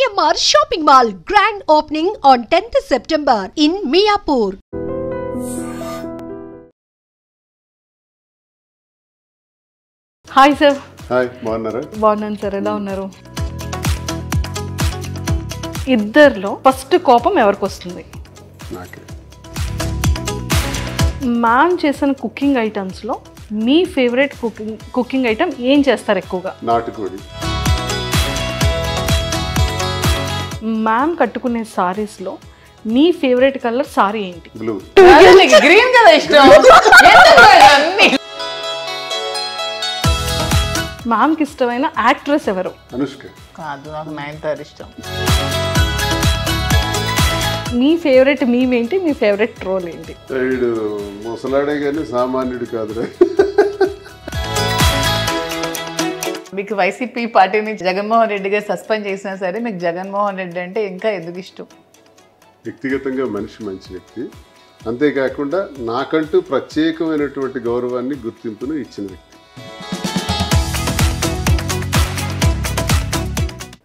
GMR Shopping Mall grand opening on 10th September in Miapur. Hi sir. Hi, బాగున్నారా? బాగున్నాను sir, ఎలా ఉన్నారు? ఇద్దరిలో ఫస్ట్ కోపం ఎవరికి వస్తుంది? నాకే. మ్యామ్ చేసిన కుకింగ్ ఐటమ్స్లో మీ ఫేవరెట్ కుకింగ్ ఐటమ్ ఏం చేస్తారు ఎక్కువగా? నాటుకోడి. మ్యామ్ కట్టుకునే సారీస్లో మీ ఫేవరెట్ కలర్ సారీ ఏంటి? బ్లూ. గ్రీన్ కదా ఇష్టం. మ్యామ్కి ఇష్టమైన యాక్ట్రెస్ ఎవరు? అనుష్క. కాదు, నాకు నయనతార ఇష్టం. మీ ఫేవరెట్ మీమ్ ఏంటి? మీ ఫేవరెట్ ట్రోల్ ఏంటి? వీడు ముసలాడే కానీ సామాన్యుడు కాదురా. మీకు వైసీపీ పార్టీని జగన్మోహన్ రెడ్డి గారు సస్పెండ్ చేసినా సరే మీకు జగన్మోహన్ రెడ్డి అంటే ఇంకా ఎందుకు ఇష్టం? వ్యక్తిగతంగా మనిషి మంచి వ్యక్తి, అంతేకాకుండా నాకంటూ ప్రత్యేకమైనటువంటి గౌరవాన్ని గుర్తింపును ఇచ్చిన వ్యక్తి.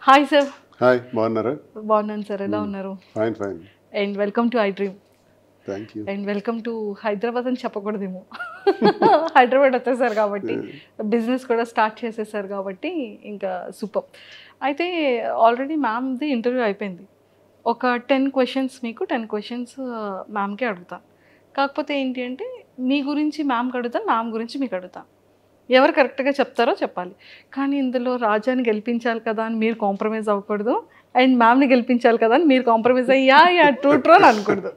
Hi sir. హాయ్, బాగున్నారా? బాగున్నాను సార్, ఎలా ఉన్నారు? Fine fine. And welcome to I dream. Thank you. And welcome to Hyderabad అని చెప్పకూడదేమో. హైదరాబాద్ వచ్చేసారు కాబట్టి, బిజినెస్ కూడా స్టార్ట్ చేసేసారు కాబట్టి ఇంకా సూపర్. అయితే ఆల్రెడీ మ్యామ్ది ఇంటర్వ్యూ అయిపోయింది. ఒక 10 క్వశ్చన్స్ మీకు, 10 క్వశ్చన్స్ మ్యామ్కే అడుగుతాను. కాకపోతే ఏంటి అంటే మీ గురించి మ్యామ్కి అడుగుతాను, మ్యామ్ గురించి మీకు అడుగుతాను. ఎవరు కరెక్ట్గా చెప్తారో చెప్పాలి. కానీ ఇందులో రాజాని గెలిపించాలి కదా అని మీరు కాంప్రమైజ్ అవ్వకూడదు, అండ్ మ్యామ్ని గెలిపించాలి కదా అని మీరు కాంప్రమైజ్ అయ్యా ట్రూ అని అనకూడదు.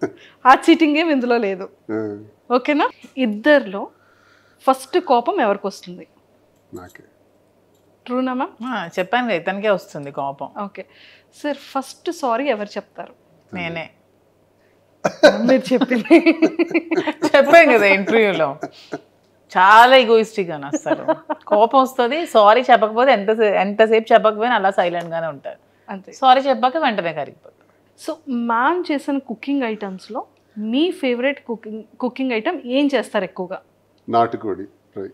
ఆ చీటింగ్ ఏం ఇందులో లేదు, ఓకేనా? ఇద్దరిలో ఫస్ట్ కోపం ఎవరికి వస్తుంది? నాకే. ట్రూనా మ్యామ్? చెప్పాను కదా, ఇతనికే వస్తుంది కోపం. ఓకే సార్, ఫస్ట్ సారీ ఎవరు చెప్తారు? నేనే మీరు చెప్పింది చెప్పాను కదా ఇంటర్వ్యూలో. చాలా ఈగోయిస్టిక్ అని వస్తారు, కోపం వస్తుంది. సారీ చెప్పకపోతే ఎంతసేపు చెప్పకపోయినా అలా సైలెంట్గానే ఉంటారు. అంతే. సారీ చెప్పాక వెంటనే కరిగిపోతారు. సో మ్యామ్ చేసిన కుకింగ్ ఐటమ్స్లో మీ ఫేవరెట్ కుకింగ్ ఐటమ్ ఏం చేస్తారు ఎక్కువగా? నాటుకోడి ఫ్రై.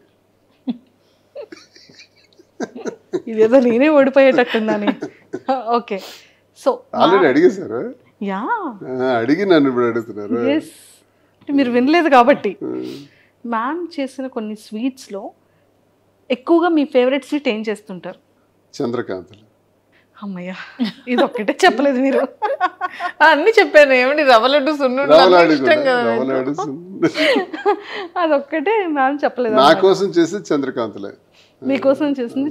ఇదేదో నేనే ఓడిపోయేటట్టుందని. ఓకే, సో ఆల్రెడీ అడిగేశారా? యా, అడిగి నన్ను ఇప్పుడు అడుగుతున్నారు. ఎస్, మీరు వినలేదు కాబట్టి. మ్యామ్ చేసిన కొన్ని స్వీట్స్లో ఎక్కువగా మీ ఫేవరెట్ స్వీట్ ఏం చేస్తుంటారు? చంద్రకాంతలు. అమ్మయ్య, ఇది ఒక్కటే చెప్పలేదు మీరు. అన్ని చెప్పాను. ఏమండి, రవ్వ లడ్డు, సున్నుండలు ఇష్టం కదా. అదొక్కటే మ్యామ్ చెప్పలేదు. నా కోసం చేసి చంద్రకాంతలే. మీకోసం చేసింది.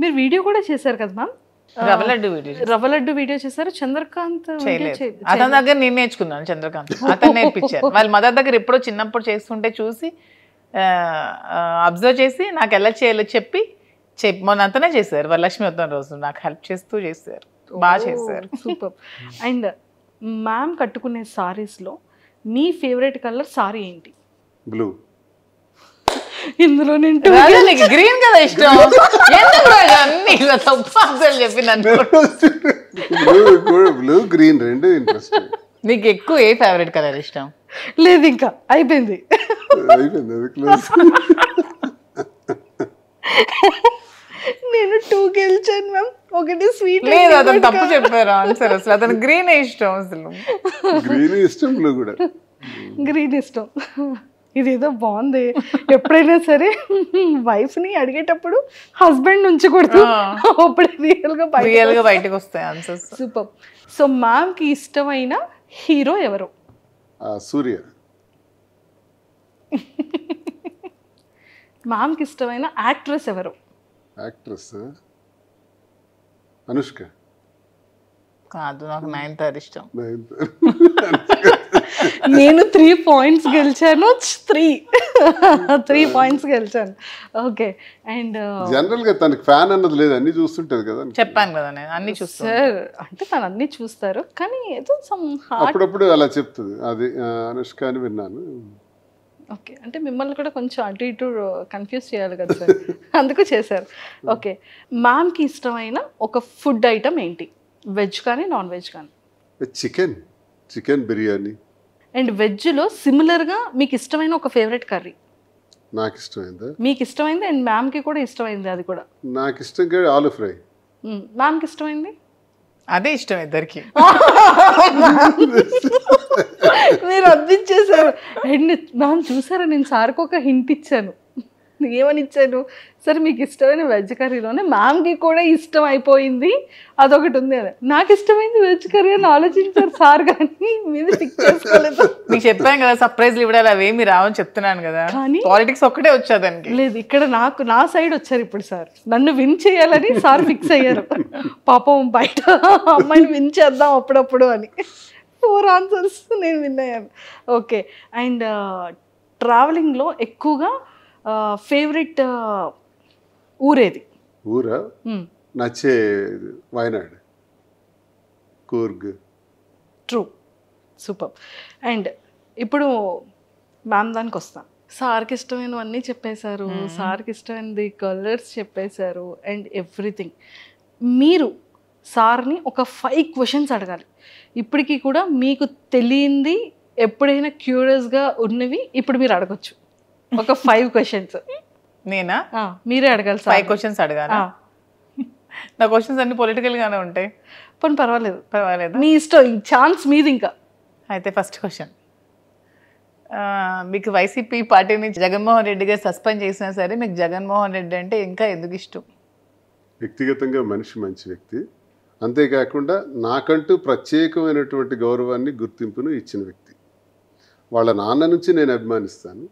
మీరు వీడియో కూడా చేశారు కదా మ్యామ్? రవ్వ లడ్డు వీడియో చేశారు. చంద్రకాంత్ అతని దగ్గర నేను నేర్చుకున్నాను. చంద్రకాంత్ అతను నేర్పించారు. వాళ్ళ మదర్ దగ్గర ఎప్పుడో చిన్నప్పుడు చేస్తుంటే చూసి అబ్జర్వ్ చేసి నాకు ఎలా చేయాలో చెప్పి మొన్న అంతనే చేశారు. వరలక్ష్మి వద్దం రోజు నాకు హెల్ప్ చేస్తూ చేశారు, బాగా చేశారు. సూపర్. అండ్ మ్యామ్ కట్టుకునే సారీస్లో మీ ఫేవరెట్ కలర్ సారీ ఏంటి? బ్లూ. ఇందులో నేను గ్రీన్ కదా ఇష్టం. అన్ని తప్పు చెప్పినాను. బ్లూ గ్రీన్ రెండు ఇంట్రెస్ట్. నీకు ఎక్కువ ఏ ఫేవరెట్ కలర్ ఇష్టం? లేదు, ఇంకా అయిపోయింది. నేను 2 గెలిచాను మ్యామ్, ఒకటి స్వీట్. లేదు, అతను తప్పు చెప్పారు ఆన్సర్. అసలు అతను గ్రీన్ ఇష్టం. అసలు గ్రీన్ ఇష్టం, బ్లూ కూడా. గ్రీన్ ఇష్టం. ఇదేదో బాగుంది. ఎప్పుడైనా సరే వైఫ్ని అడిగేటప్పుడు హస్బెండ్ ఉంచకూడదు, అప్పుడు రియల్గా బయటకు వస్తాయి ఆన్సర్స్. సూపర్. సో మ్యామ్కి ఇష్టమైన హీరో ఎవరు? సూర్య. మ్యామ్కి ఇష్టమైన యాక్ట్రెస్ ఎవరు? యాక్ట్రెస్ అనుష్క. కాదు, నాకు నయనతార ఇష్టం. నేను 3 పాయింట్స్ గెలిచాను. 3 పాయింట్స్ గెలిచాను. ఓకే. అండ్ జనరల్ గా తనకి ఫ్యాన్ అన్నది లేదు, అన్ని చూస్తుంటది కదా. చెప్పాను కదా, నేను అన్ని చూస్తాను సార్. అంటే తను అన్ని చూస్తారు, కానీ ఏదో అప్పుడప్పుడు అలా చెప్తుంది. అది అనుష్క అని విన్నాను. ఓకే, అంటే మిమ్మల్ని కూడా కొంచెం అటు ఇటు కన్ఫ్యూజ్ చేయాలి కదా సార్, అందుకు చేశారు. ఓకే, మ్యామ్కి ఇష్టమైన ఒక ఫుడ్ ఐటమ్ ఏంటి? వెజ్ కానీ నాన్ వెజ్ కానీ? చికెన్ బిర్యానీ. అండ్ వెజ్లో సిమిలర్గా మీకు ఇష్టమైన ఒక ఫేవరెట్ కర్రీ? నాకు ఇష్టమైందా? మీకు ఇష్టమైంది అండ్ మ్యామ్కి కూడా ఇష్టమైంది అది కూడా? నాకు ఇష్టంగా ఆలు ఫ్రై. మ్యామ్కి ఇష్టమైంది? అదే ఇష్టం ఇద్దరికి. మీరు అందించేశారు. అండ్ మ్యామ్ చూసారా, నేను సార్కి ఒక హింట్ ఇచ్చాను. ఏమని ఇచ్చాను, సరే మీకు ఇష్టమైన వెజ్ కర్రీలోనే మ్యామ్కి కూడా ఇష్టం అయిపోయింది అదొకటి ఉంది అని. నాకు ఇష్టమైంది వెజ్ కర్రీ అని ఆలోచించారు సార్, కానీ మీద పిక్ చేసుకోలేదు. మీకు చెప్పాను కదా సర్ప్రైజ్లు ఇవ్వడాలి అవేమి రావని చెప్తున్నాను కదా. పాలిటిక్స్ ఒక్కటే వచ్చేదానికి లేదు, ఇక్కడ నా సైడ్ వచ్చారు ఇప్పుడు సార్. నన్ను విన్ చేయాలని సార్ ఫిక్స్ అయ్యారు. పాపం బయట అమ్మాయిని విన్ చేద్దాం అప్పుడప్పుడు అని. 4 ఆన్సర్స్ నేను విన్ అయ్యాను. ఓకే. అండ్ ట్రావెలింగ్లో ఎక్కువగా ఫేవరెట్ ఊరేది? ఊరా నచ్చే Wayanad, Coorg. True, super. And ఇప్పుడు మ్యామ్ దానికి వస్తాం. సార్కి ఇష్టమైనవన్నీ చెప్పేశారు, సార్కి ఇష్టమైనది కలర్స్ చెప్పేశారు అండ్ ఎవ్రీథింగ్. మీరు సార్ని ఒక 5 క్వశ్చన్స్ అడగాలి. ఇప్పటికీ కూడా మీకు తెలియంది ఎప్పుడైనా క్యూరియస్గా ఉన్నవి ఇప్పుడు మీరు అడగచ్చు. ఒక 5 క్వశ్చన్స్. నేనా? మీరే అడగాలి. 5 క్వశ్చన్స్ అడగాలి. నా క్వశ్చన్స్ అన్ని పొలిటికల్ గానే ఉంటాయి. పోనీ పర్వాలేదు, పర్వాలేదు, మీ ఇష్టం, ఛాన్స్ మీది. ఇంకా అయితే ఫస్ట్ క్వశ్చన్, మీకు వైసీపీ పార్టీ నుంచి జగన్మోహన్ రెడ్డి గారు సస్పెండ్ చేసినా సరే మీకు జగన్మోహన్ రెడ్డి అంటే ఇంకా ఎందుకు ఇష్టం? వ్యక్తిగతంగా మనిషి మంచి వ్యక్తి, అంతేకాకుండా నాకంటూ ప్రత్యేకమైనటువంటి గౌరవాన్ని గుర్తింపును ఇచ్చిన వ్యక్తి. వాళ్ళ నాన్న నుంచి నేను అభిమానిస్తాను,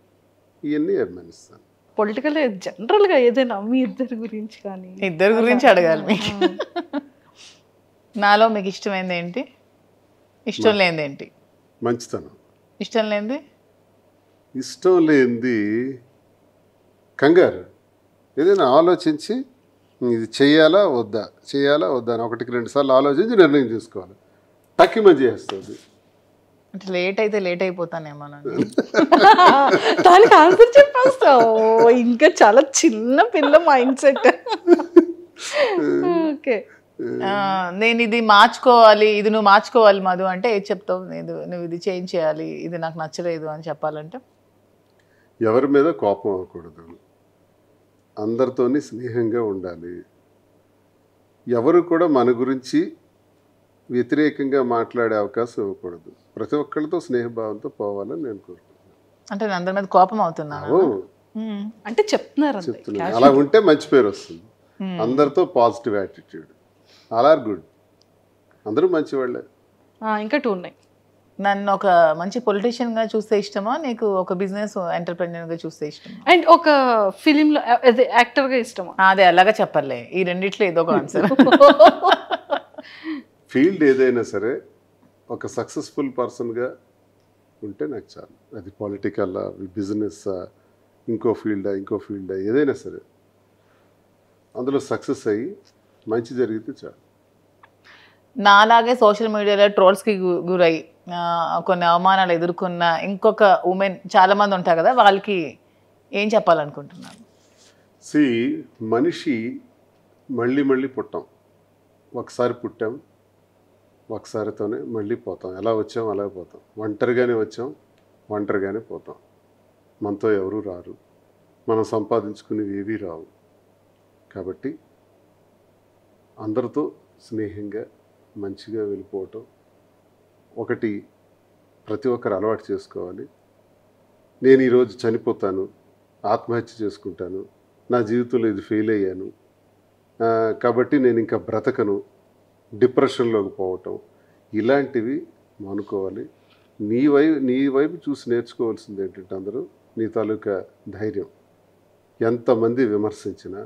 ఇవన్నీ అభిమానిస్తాను. పొలిటికల్ జనరల్గా ఏదైనా మీ ఇద్దరి గురించి కానీ? ఇద్దరి గురించి అడగాలి మీకు. నాలో మీకు ఇష్టమైంది ఏంటి, ఇష్టం లేనిది ఏంటి? మంచితనం. ఇష్టం లేనిది? ఇష్టం లేనిది కంగారు. ఏదైనా ఆలోచించి ఇది చేయాలా వద్దా అని 1-2 సార్లు ఆలోచించి నిర్ణయం తీసుకోవాలి. టక్కిమని చేస్తుంది. అంటే లేట్ అయితే లేట్ అయిపోతానేమో. దానికి ఆన్సర్ చెప్పేస్తావు. ఇంకా చాలా చిన్న పిల్ల మైండ్ సెట్. ఓకే. నేను ఇది మార్చుకోవాలి, ఇది నువ్వు మార్చుకోవాలి మధు అంటే ఏది చెప్తావు? నువ్వు ఇది చేంజ్ చేయాలి, ఇది నాకు నచ్చలేదు అని చెప్పాలంటే? ఎవరి మీద కోపం అవ్వకూడదు, అందరితోని స్నేహంగా ఉండాలి, ఎవరు కూడా మన గురించి వ్యతిరేకంగా మాట్లాడే అవకాశం ఇవ్వకూడదు, ప్రతి ఒక్కరితో స్నేహభావంతో పోవాలని నేను కోరుకుంటున్నాను. అంటే నేను అందరి మీద కోపం అవుతున్నాను అంటే చెప్తున్నారు. అలా ఉంటే మంచి పేరు వస్తుంది. అందరితో positive attitude, all are good, అందరూ మంచివాళ్ళే. ఇంకా 2 ఉన్నాయి. నన్ను ఒక మంచి పొలిటీషియన్ గా చూస్తే ఇష్టమా, నీకు ఒక బిజినెస్ ఎంటర్ప్రెన్యూర్ గా చూస్తే ఇష్టమా, అండ్ ఒక ఫిలింలో యాక్టర్ గా ఇష్టమా? అదే అలాగా చెప్పలే, ఈ రెండిట్లో ఏదో ఒక ఆన్సర్. ఫీల్డ్ ఏదైనా సరే ఒక సక్సెస్ఫుల్ పర్సన్గా ఉంటే నాకు చాలు. అది పొలిటికల్, బిజినెస్, ఇంకో ఫీల్డా ఏదైనా సరే అందులో సక్సెస్ అయ్యి మంచి జరిగితే చాలు. నాలాగే సోషల్ మీడియాలో ట్రోల్స్కి గురై కొన్ని అవమానాలు ఎదుర్కొన్న ఇంకొక ఉమెన్ చాలామంది ఉంటారు కదా, వాళ్ళకి ఏం చెప్పాలనుకుంటున్నాను? మనిషి మళ్ళీ పుట్టాం. ఒకసారి పుట్టాం, ఒకసారితోనే మళ్ళీ పోతాం. ఎలా వచ్చాం అలాగే పోతాం. ఒంటరిగానే వచ్చాం, ఒంటరిగానే పోతాం. మనతో ఎవరూ రారు, మనం సంపాదించుకునేవి ఏవీ రావు. కాబట్టి అందరితో స్నేహంగా మంచిగా వెళ్ళిపోవటం ఒకటి ప్రతి ఒక్కరు అలవాటు చేసుకోవాలి. నేను ఈరోజు చనిపోతాను, ఆత్మహత్య చేసుకుంటాను, నా జీవితంలో ఇది ఫెయిల్ అయ్యాను కాబట్టి నేను ఇంకా బ్రతకను, డిప్రెషన్లోకి పోవటం, ఇలాంటివి మానుకోవాలి. నీ వైపు చూసి నేర్చుకోవాల్సింది ఏంటంటే అందరూ నీ తాలూకా ధైర్యం. ఎంతమంది విమర్శించినా,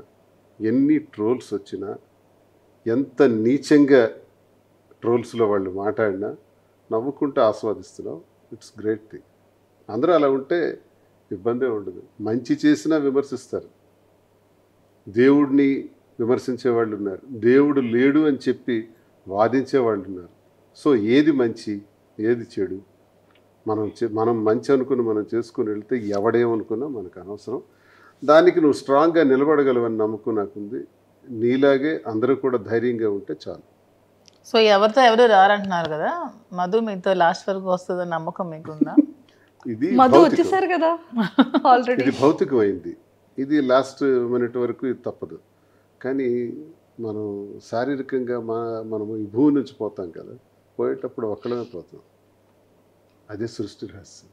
ఎన్ని ట్రోల్స్ వచ్చినా, ఎంత నీచంగా ట్రోల్స్లో వాళ్ళు మాట్లాడినా నవ్వుకుంటూ ఆస్వాదిస్తున్నావు. It's great thing. అందరూ అలా ఉంటే ఇబ్బందే ఉండదు. మంచి చేసినా విమర్శిస్తారు. దేవుడిని విమర్శించే వాళ్ళు ఉన్నారు, దేవుడు లేడు అని చెప్పి వాదించే వాళ్ళు ఉన్నారు. సో ఏది మంచి ఏది చెడు మనం మంచి అనుకుని మనం చేసుకుని వెళ్తే ఎవడేమనుకున్నా మనకు అనవసరం. దానికి నువ్వు స్ట్రాంగ్గా నిలబడగలవని నమ్మకం నాకుంది. నీలాగే అందరూ కూడా ధైర్యంగా ఉంటే చాలు. సో ఎవరితో ఎవరు రారంటున్నారు కదా, మధు మీతో లాస్ట్ వరకు వస్తుందని నమ్మకం మీకుందా? ఇది మధు వచ్చేసారు కదా ఆల్రెడీ. ఇది భౌతికమైంది. ఇది లాస్ట్ మినిట్ వరకు ఇది తప్పదు. కానీ మనం శారీరకంగా మనము ఈ భూమి నుంచి పోతాం కదా, పోయేటప్పుడు ఒక్కడమే పోతాం. అదే సృష్టి రహస్యం.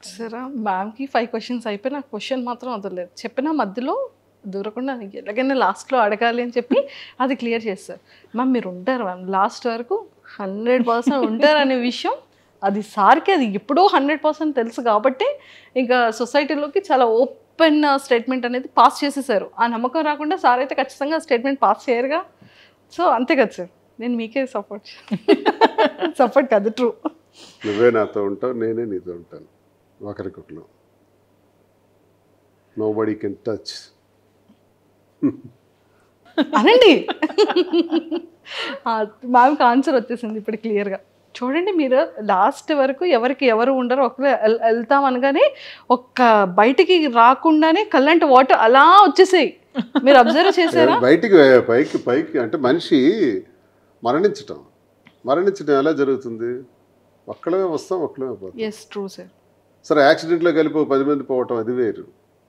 సరే మ్యామ్కి 5 క్వశ్చన్స్ అయిపోయి నాకు క్వశ్చన్ మాత్రం వదలలేదు. చెప్పిన మధ్యలో దూరకుండా ఎలాగైనా లాస్ట్లో అడగాలి అని చెప్పి అది క్లియర్ చేస్తారు. మ్యామ్ మీరు ఉంటారు మ్యామ్ లాస్ట్ వరకు 100% ఉంటారు అనే విషయం అది సార్కి అది ఎప్పుడో 100% తెలుసు కాబట్టి ఇంకా సొసైటీలోకి చాలా ఓపెన్ స్టేట్మెంట్ అనేది పాస్ చేసేసారు. ఆ నమ్మకం రాకుండా సార్ అయితే ఖచ్చితంగా స్టేట్మెంట్ పాస్ చేయరుగా. సో అంతే కదా సార్, నేను మీకే సపోర్ట్ కాదు, ట్రూ. నువ్వే నాతో ఉంటావు, నేనే నీతో ఉంటాను, ఒకరికొకరు. Nobody can touch. అనండి. మ్యామ్కి ఆన్సర్ వచ్చేసింది ఇప్పుడు క్లియర్గా. చూడండి మీరు లాస్ట్ వరకు ఎవరికి ఎవరు ఉండరు, ఒకరు వెళ్తాం అనగానే ఒక్క బయటికి రాకుండానే కల్లంటి వాటర్ అలా వచ్చేసాయి. మీరు అబ్జర్వ్ చేశారా? బయటికి పైకి అంటే మనిషి మరణించటం ఎలా జరుగుతుంది? ఒక్కడమే వస్తాం, ఒక్కడమే పోతాం. Yes true sir. సరే యాక్సిడెంట్లో కలిపి 10 మంది పోవటం అది వేరు,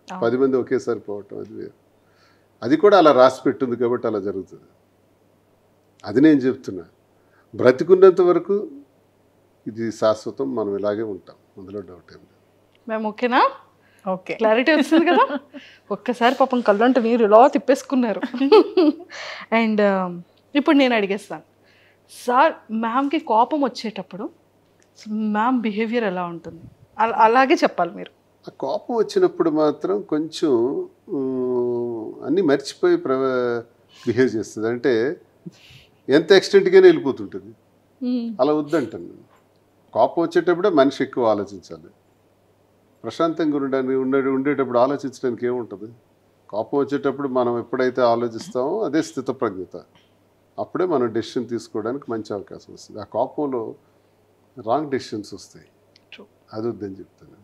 10 మంది ఒకేసారి పోవటం అది వేరు. అది కూడా అలా రాసి పెట్టింది కాబట్టి అలా జరుగుతుంది. అది నేను చెప్తున్నా. బ్రతికున్నంత వరకు ఇది శాశ్వతం, మనం ఇలాగే ఉంటాం, అందులో డౌట్ ఏం లేదు. మేము ఓకేనా? ఓకే, క్లారిటీ వచ్చింది కదా. ఒక్కసారి పాపం కళ్ళంటే మీరు ఇలా తిప్పేసుకున్నారు. అండ్ ఇప్పుడు నేను అడిగేస్తాను సార్, మ్యామ్కి కోపం వచ్చేటప్పుడు మ్యామ్ బిహేవియర్ ఎలా ఉంటుంది? అలాగే చెప్పాలి మీరు. ఆ కోపం వచ్చినప్పుడు మాత్రం కొంచెం అన్నీ మర్చిపోయి బిహేవ్ చేస్తుంది. అంటే ఎంత ఎక్స్టెంట్గానే వెళ్ళిపోతుంటుంది. అలా వద్దంటాను నేను. కోపం వచ్చేటప్పుడే మనిషి ఎక్కువ ఆలోచించాలి. ప్రశాంతంగా ఉండేటప్పుడు ఆలోచించడానికి ఏముంటుంది? కోపం వచ్చేటప్పుడు మనం ఎప్పుడైతే ఆలోచిస్తామో అదే స్థితప్రజ్ఞత. అప్పుడే మనం డెసిషన్ తీసుకోవడానికి మంచి అవకాశం వస్తుంది. ఆ కోపంలో రాంగ్ డెసిషన్స్ వస్తాయి. అది వద్దని చెప్తాను.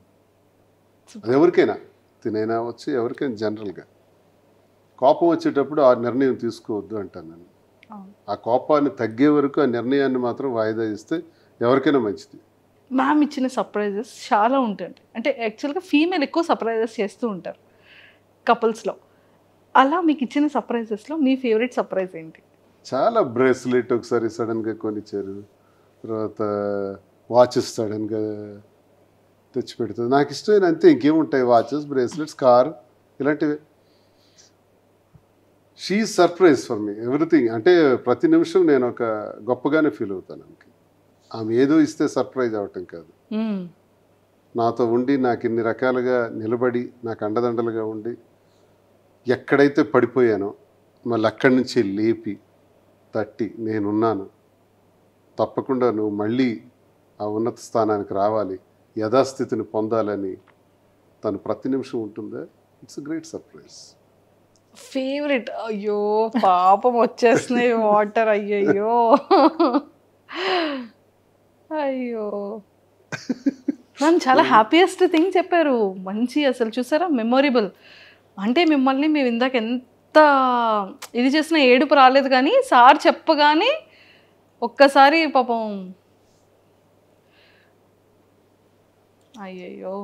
అది ఎవరికైనా తినైనా వచ్చి ఎవరికైనా జనరల్గా కోపం వచ్చేటప్పుడు ఆ నిర్ణయం తీసుకోవద్దు అంటాను నేను. ఆ కోపాన్ని తగ్గే వరకు ఆ నిర్ణయాన్ని మాత్రం వాయిదా ఇస్తే ఎవరికైనా మంచిది. మ్యామ్ ఇచ్చిన సర్ప్రైజెస్ చాలా ఉంటాయి. అంటే యాక్చువల్గా ఫీమేల్ ఎక్కువ సర్ప్రైజెస్ చేస్తూ ఉంటారు కపుల్స్లో. అలా మీకు ఇచ్చిన సర్ప్రైజెస్లో మీ ఫేవరెట్ సర్ప్రైజ్ ఏంటి? చాలా బ్రేస్లెట్ ఒకసారి సడన్గా కొనిచ్చారు, తర్వాత వాచెస్ సడన్గా తెచ్చి పెడుతుంది. నాకు ఇష్టమైన అంతే, ఇంకేముంటాయి? వాచెస్, బ్రేస్లెట్స్, కార్, ఇలాంటివి. She surprise for me everything. అంటే ప్రతి నిమిషం నేను ఒక గొప్పగానే ఫీల్ అవుతాను. ఆమె ఏదో ఇస్తే సర్ప్రైజ్ అవటం కాదు, నాతో ఉండి నాకు ఇన్ని రకాలుగా నిలబడి నాకు అండదండలుగా ఉండి ఎక్కడైతే పడిపోయానో మళ్ళీ అక్కడి నుంచి లేపి తట్టి నేనున్నాను, తప్పకుండా నువ్వు మళ్ళీ ఆ ఉన్నత స్థానానికి రావాలి, యథాస్థితిని పొందాలని తను ప్రతి నిమిషం ఉంటుందా. It's great surprise. ఫేవరెట్? అయ్యో పాపం వచ్చేస్తున్నాయి వాటర్. అయ్యయ్యో అయ్యో మ్యామ్ చాలా హ్యాపీయెస్ట్ థింగ్ చెప్పారు. మంచి అసలు చూసారా మెమొరబుల్. అంటే మిమ్మల్ని మేము ఇందాక ఎంత ఇది చేసిన ఏడుపు రాలేదు, కానీ సార్ చెప్పగానే ఒక్కసారి పాపం అయ్యయ్యో.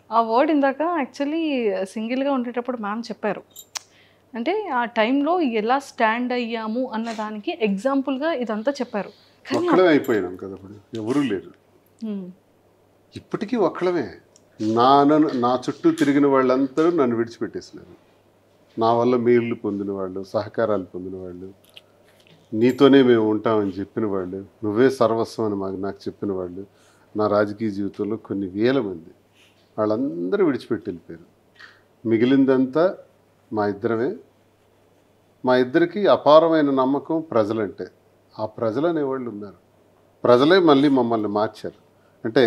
ఆ వర్డ్ ఇందాక యాక్చువల్లీ సింగిల్గా ఉండేటప్పుడు మ్యామ్ చెప్పారు. అంటే ఆ టైంలో ఎలా స్టాండ్ అయ్యాము అన్న దానికి ఎగ్జాంపుల్గా ఇదంతా చెప్పారు. ఒక్కడే అయిపోయినాం కదా, ఇప్పుడు ఎవరూ లేరు. ఇప్పటికీ ఒక్కడమే. నా చుట్టూ తిరిగిన వాళ్ళందరూ నన్ను విడిచిపెట్టేసినారు. నా వల్ల మేళ్ళు పొందిన వాళ్ళు, సహకారాలు పొందిన వాళ్ళు, నీతోనే మేము ఉంటామని చెప్పిన వాళ్ళు, నువ్వే సర్వస్వం అని నాకు చెప్పిన వాళ్ళు, నా రాజకీయ జీవితంలో కొన్ని వేల మంది, వాళ్ళందరూ విడిచిపెట్టి వెళ్ళిపోయారు. మిగిలిందంతా మా ఇద్దరమే. మా ఇద్దరికి అపారమైన నమ్మకం ప్రజలంటే. ఆ ప్రజలు అనేవాళ్ళు ఉన్నారు. ప్రజలే మళ్ళీ మమ్మల్ని మార్చారు. అంటే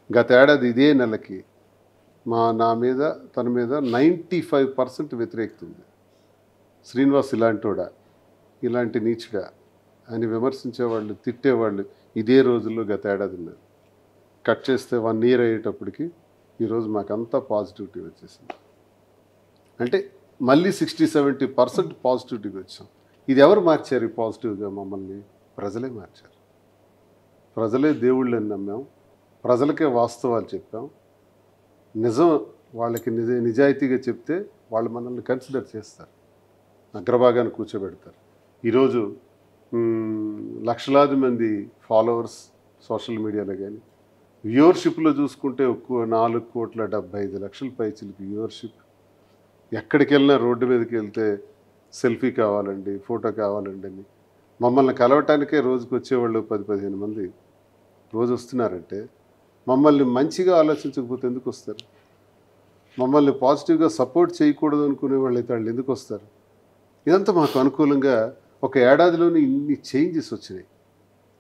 గత ఏడాది ఇదే నెలకి నా మీద తన మీద 95% వ్యతిరేకత ఉంది. శ్రీనివాస్ ఇలాంటోడా, ఇలాంటి నీచుడా అని విమర్శించేవాళ్ళు, తిట్టేవాళ్ళు ఇదే రోజుల్లో గత ఏడాది ఉన్నారు. కట్ చేస్తే 1 year అయ్యేటప్పటికి ఈరోజు మాకంతా పాజిటివిటీ వచ్చేసింది. అంటే మళ్ళీ 60-70% పాజిటివిటీకి వచ్చాం. ఇది ఎవరు మార్చారు ఈ పాజిటివ్గా? మమ్మల్ని ప్రజలే మార్చారు. ప్రజలే దేవుళ్ళని నమ్మాం, ప్రజలకే వాస్తవాలు చెప్పాం, నిజం వాళ్ళకి నిజాయితీగా చెప్తే వాళ్ళు మనల్ని కన్సిడర్ చేస్తారు, అగ్రభాగాన్ని కూర్చోబెడతారు. ఈరోజు లక్షలాది మంది ఫాలోవర్స్ సోషల్ మీడియాలో కానీ, వ్యూవర్షిప్లో చూసుకుంటే 4,75,00,000 పైచిలకి వ్యూవర్షిప్. ఎక్కడికి వెళ్ళినా రోడ్డు మీదకి వెళ్తే సెల్ఫీ కావాలండి, ఫోటో కావాలండి అని మమ్మల్ని కలవటానికే రోజుకి వచ్చేవాళ్ళు 10-15 మంది రోజు వస్తున్నారంటే మమ్మల్ని మంచిగా ఆలోచించకపోతే ఎందుకు వస్తారు? మమ్మల్ని పాజిటివ్గా సపోర్ట్ చేయకూడదు అనుకునే వాళ్ళు అయితే వాళ్ళు ఎందుకు వస్తారు? ఇదంతా మాకు అనుకూలంగా ఒక ఏడాదిలోనే ఇన్ని చేంజెస్ వచ్చినాయి.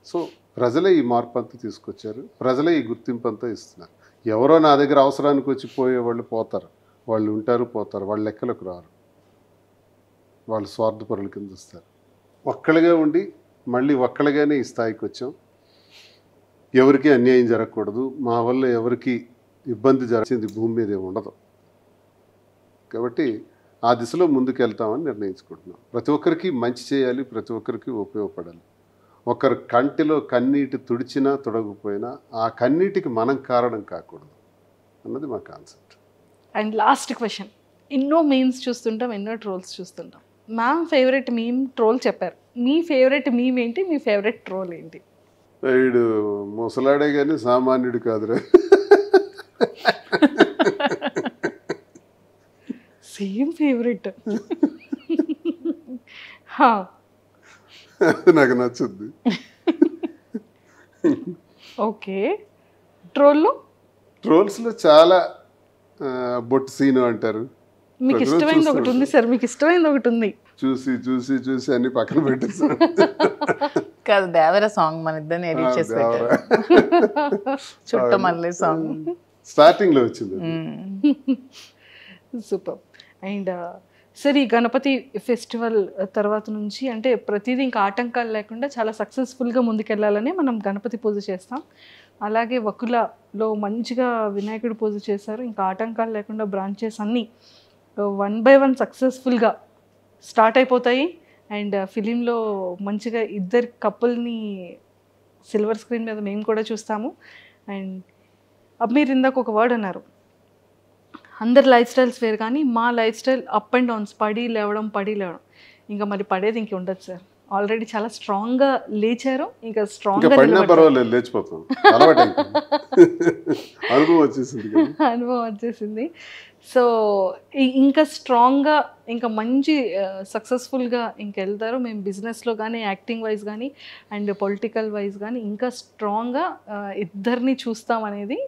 సో ప్రజలే ఈ మార్పు అంతా తీసుకొచ్చారు, ప్రజలే ఈ గుర్తింపు అంతా ఇస్తున్నారు. ఎవరో నా దగ్గర అవసరానికి వచ్చి పోయేవాళ్ళు పోతారు, వాళ్ళు ఉంటారు పోతారు, వాళ్ళ లెక్కలకు రారు, వాళ్ళు స్వార్థపరుల కింద వస్తారు. ఒక్కళ్ళగా ఉండి మళ్ళీ ఒక్కళ్ళగానే ఈ స్థాయికి వచ్చాం. ఎవరికి అన్యాయం జరగకూడదు, మా వల్ల ఎవరికి ఇబ్బంది జరిగింది భూమి మీద ఏమి ఉండదు. కాబట్టి ఆ దిశలో ముందుకు వెళ్తామని నిర్ణయించుకుంటున్నాం. ప్రతి ఒక్కరికి మంచి చేయాలి, ప్రతి ఒక్కరికి ఉపయోగపడాలి. ఒకరు కంటిలో కన్నీటి తుడిచినా తుడగకపోయినా ఆ కన్నీటికి మనం కారణం కాకూడదు అన్నది మా కాన్సెప్ట్. అండ్ లాస్ట్ క్వశ్చన్, ఎన్నో మీమ్స్ చూస్తుంటాం, ఎన్నో ట్రోల్స్ చూస్తుంటాం. మ్యామ్ ఫేవరెట్ మీమ్ ట్రోల్ చెప్పారు, మీ ఫేవరెట్ మీమ్ ఏంటి, మీ ఫేవరెట్ ట్రోల్ ఏంటి? వీడు ముసలాడే కానీ సామాన్యుడు కాదురా. Same favourite. నాకు నచ్చుద్ది. ఓకే. ట్రోల్స్లో చాలా బొట్టు సీను అంటారు. మీకు ఇష్టమైనది ఒకటి ఉంది సార్, మీకు ఇష్టమైనది ఒకటి ఉంది. చూసి చూసి చూసి అన్ని పక్కన పెట్టేసారు. కాదు, దేవర సాంగ్ మన ఇద్దరిని ఎడిట్ చేసి పెట్టారు. చుట్టమల్లి సాంగ్ స్టార్టింగ్ లో వచ్చింది. సూపర్. అండ్ సార్, ఈ గణపతి ఫెస్టివల్ తర్వాత నుంచి అంటే ప్రతిదీ ఇంకా ఆటంకాలు లేకుండా చాలా సక్సెస్ఫుల్గా ముందుకెళ్ళాలని మనం గణపతి పూజ చేస్తాం. అలాగే వకులలో మంచిగా వినాయకుడు పూజ చేశారు. ఇంకా ఆటంకాలు లేకుండా బ్రాంచెస్ అన్నీ 1 by 1 సక్సెస్ఫుల్గా స్టార్ట్ అయిపోతాయి. అండ్ ఫిలింలో మంచిగా ఇద్దరు కపుల్ని సిల్వర్ స్క్రీన్ మీద మేము కూడా చూస్తాము. అండ్ మీరు ఇందాక ఒక వర్డ్ అన్నారు, అందరి లైఫ్ స్టైల్స్ వేరు కానీ మా life style up and downs, పడి లేవడం. ఇంకా మరి పడేది ఇంక ఉండదు సార్. ఆల్రెడీ చాలా స్ట్రాంగ్గా లేచారు, ఇంకా స్ట్రాంగ్గా లేచిపోతాం. అనుభవం వచ్చేసింది. సో ఇంకా స్ట్రాంగ్గా, ఇంకా మంచి సక్సెస్ఫుల్గా ఇంకా వెళ్తారు. మేము బిజినెస్లో కానీ, యాక్టింగ్ వైజ్ కానీ, అండ్ పొలిటికల్ వైజ్ కానీ ఇంకా స్ట్రాంగ్గా ఇద్దరిని చూస్తామనేది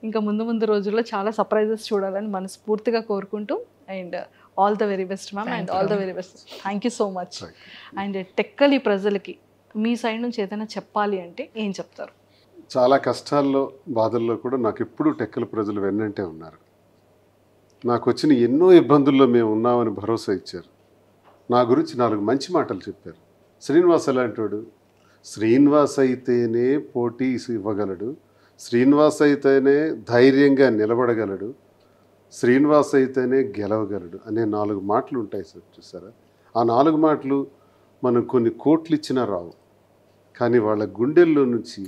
ఇంకా ముందు రోజుల్లో చాలా సర్ప్రైజెస్ చూడాలని మనస్ఫూర్తిగా కోరుకుంటూ, and all the very best ma'am, and all the very best. Thank you so much. And Tekkali ప్రజలకి మీ సైడ్ నుంచి ఏదైనా చెప్పాలి అంటే ఏం చెప్తారు? చాలా కష్టాల్లో బాధల్లో కూడా నాకు ఎప్పుడూ టెక్కలి ప్రజలు వెన్నంటే ఉన్నారు. నాకు వచ్చిన ఎన్నో ఇబ్బందుల్లో మేము ఉన్నామని భరోసా ఇచ్చారు. నా గురించి 4 మంచి మాటలు చెప్పారు. శ్రీనివాస్ ఎలాంటివాడు? శ్రీనివాస్ అయితేనే పోటీ ఇవ్వగలడు, శ్రీనివాస్ అయితేనే ధైర్యంగా నిలబడగలడు, శ్రీనివాస్ అయితేనే గెలవగలడు అనే 4 మాటలు ఉంటాయి సార్. చూసారా, ఆ 4 మాటలు మనం కొన్ని కోట్లు ఇచ్చినా రావు. కానీ వాళ్ళ గుండెల్లో నుంచి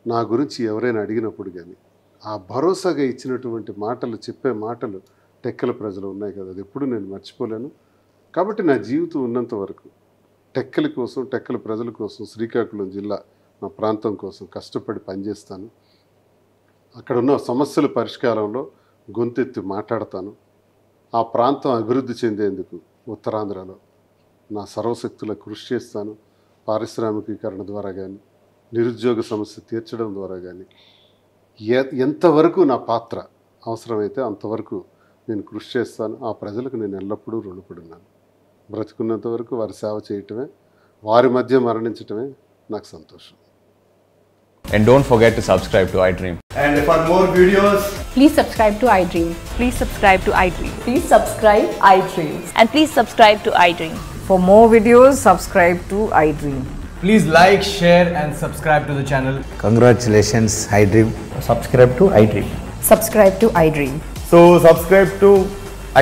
నా గురించి ఎవరైనా అడిగినప్పుడు కానీ ఆ భరోసాగా ఇచ్చినటువంటి మాటలు, చెప్పే మాటలు టెక్కల ప్రజలు ఉన్నాయి కదా, అది ఎప్పుడు నేను మర్చిపోలేను. కాబట్టి నా జీవితం ఉన్నంత వరకు టెక్కల కోసం, టెక్కల ప్రజల కోసం, శ్రీకాకుళం జిల్లా నా ప్రాంతం కోసం కష్టపడి పనిచేస్తాను. అక్కడ ఉన్న సమస్యల పరిష్కారంలో గొంతెత్తి మాట్లాడతాను. ఆ ప్రాంతం అభివృద్ధి చెందేందుకు ఉత్తరాంధ్రలో నా సర్వశక్తుల కృషి చేస్తాను. పారిశ్రామికీకరణ ద్వారా కానీ, నిరుద్యోగ సమస్య తీర్చడం ద్వారా కానీ ఎంతవరకు నా పాత్ర అవసరమైతే అంతవరకు నేను కృషి చేస్తాను. ఆ ప్రజలకు నేను ఎల్లప్పుడూ రుణపడున్నాను. బ్రతుకున్నంత వరకు వారి సేవ చేయటమే, వారి మధ్య మరణించటమే నాకు సంతోషం. And don't forget to subscribe to iDream. And for more videos, please subscribe to iDream. Please subscribe to iDream. Please subscribe iDream. And please subscribe to iDream. For more videos, subscribe to iDream. please like, share and subscribe to the channel. Congratulations, iDream. Subscribe to iDream. Subscribe to iDream. So subscribe to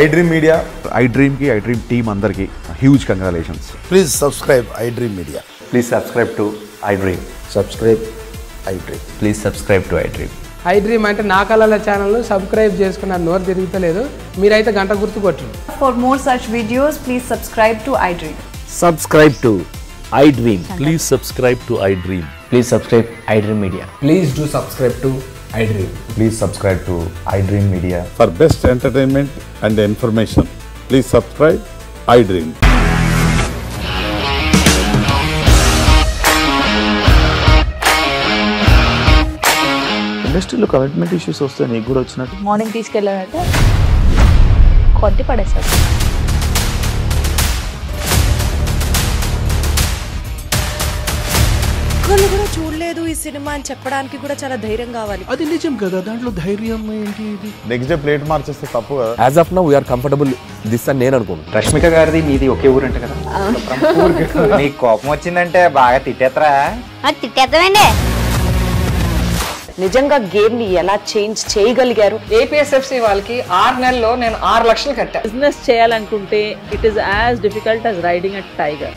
iDream Media. iDream ki iDream team andarki huge congratulations. Please subscribe iDream Media. Please subscribe to iDream. Subscribe iDream. Please subscribe to iDream. I dream అంటే నా కళల channel subscribe చేసుకున్న నోరు తిరుగుతలేదు. మీరైతే గంట గుర్తు కొట్టండి. For more such videos, please subscribe to iDream. Subscribe to iDream. Please subscribe to iDream. Please subscribe iDream Media. Please do subscribe to iDream. Please subscribe to iDream Media. For best entertainment and information, please subscribe iDream. ఇండస్ట్రీలో commitment issues వస్తే నీకు కూడా వచ్చినట్టు morning తీసుకెళ్ళాడంటే కొట్టి పడేశాడు. ఒక్కళ్ళు కూడా చూడలేదు ఈ సినిమా అని చెప్పడానికి కూడా చాలా ధైర్యం కావాలి. అది నిజం కదా, దాంట్లో ధైర్యం ఏంటి? ఇది నెక్స్ట్ డే ప్లేట్ మార్చేస్తే తప్పు కదా. As of now we are comfortable this అని నేను అనుకుంటున్నాను. రష్మిక గారిది మీది ఒకే ఊరు అంటే కదా. నీకు కోపం వచ్చిందంటే బాగా తిట్టేత్తరా? తిట్టేద్దామండి. నిజంగా గేమ్ ని ఎలా చేంజ్ చేయగలిగారు? APSFC వాళ్ళకి 6 నెలల్లో నేను 6 లక్షలు కట్టా. బిజినెస్ చేయాలనుకుంటే it is as difficult as riding a tiger.